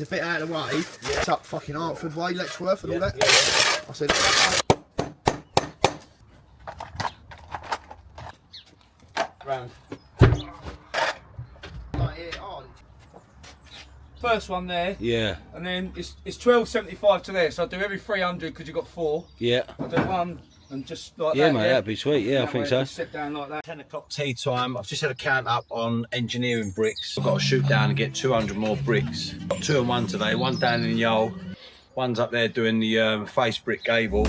a bit out of the way. It's up fucking Hartford way, Letchworth and all that. I said, round. First one there. Yeah. And then it's 12.75 to there, so I do every 300 because you've got 4. Yeah. I do one and just like Yeah, that. mate, that'd be sweet. Yeah, I think so. Just sit down like that. 10 o'clock tea time. I've just had a count up on engineering bricks. I've got to shoot down and get 200 more bricks. Got 2 and 1 today. One down in Yole. One's up there doing the face brick gable.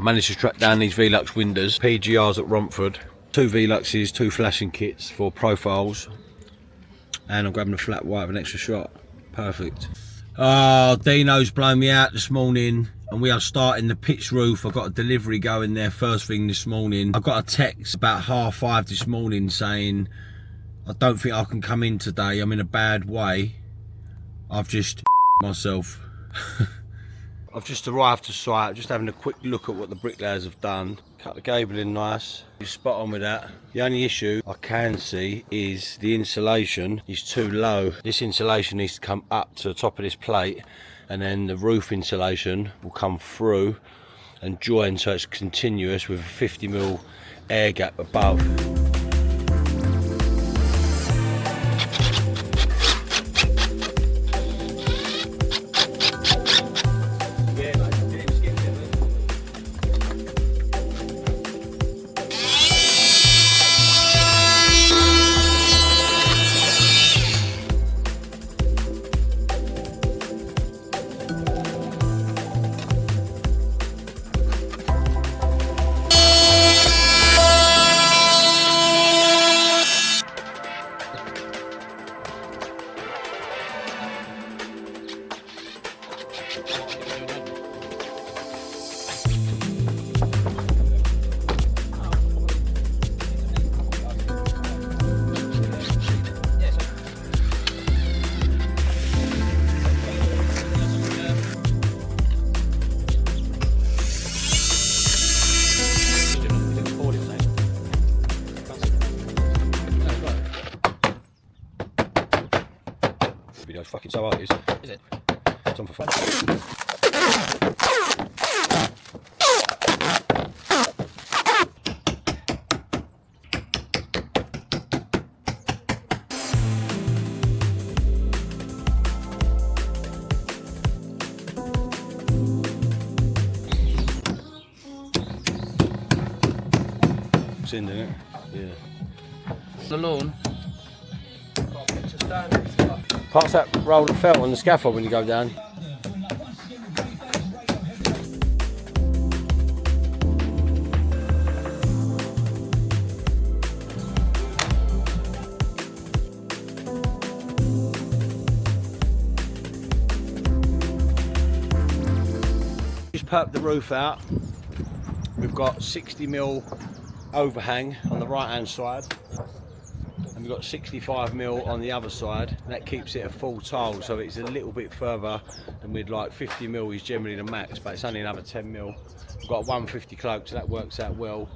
Managed to track down these Velux windows, PGRs at Romford. 2 Veluxes, 2 flashing kits for profiles. And I'm grabbing a flat white of an extra shot. Perfect. Oh, Dino's blown me out this morning and we are starting the pitch roof. I've got a delivery going there first thing this morning. I got a text about 5:30 this morning saying, I don't think I can come in today. I'm in a bad way. I've just myself. I've just arrived to site, just having a quick look at what the bricklayers have done. Cut the gable in nice, you're spot on with that. The only issue I can see is the insulation is too low. This insulation needs to come up to the top of this plate and then the roof insulation will come through and join so it's continuous with a 50mm air gap above. Video's fucking so hard, is it? It's on for fun. It's in, isn't it? Yeah. The lawn. Pass that roll of felt on the scaffold when you go down. Just perked the roof out. We've got 60mm overhang on the right hand side. And we've got 65mm on the other side. That keeps it a full tile, so it's a little bit further than we'd like. 50mm is generally the max, but it's only another 10mm. We've got a 150 cloak, so that works out well.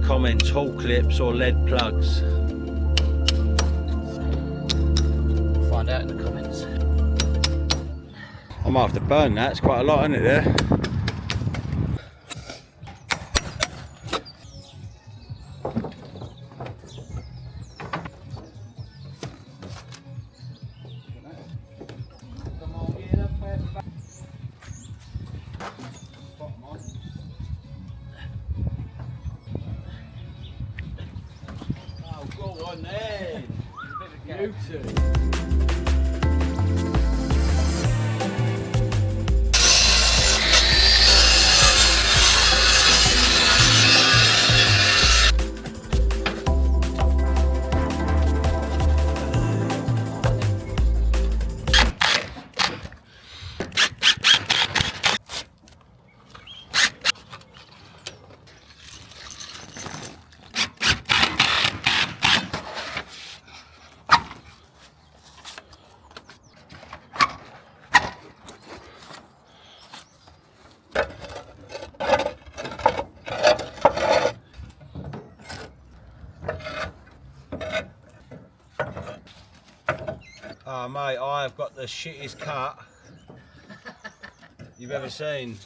Comments, hall clips or lead plugs. Find out in the comments. I might have to burn that, it's quite a lot, isn't it, there? Oh, go on then. You two. Oh mate, I've got the shittest cut you've ever seen.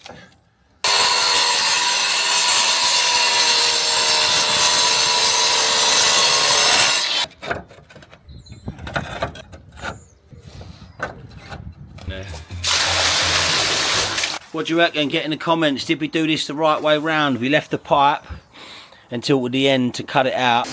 What do you reckon? Get in the comments, did we do this the right way round? We left the pipe until the end to cut it out.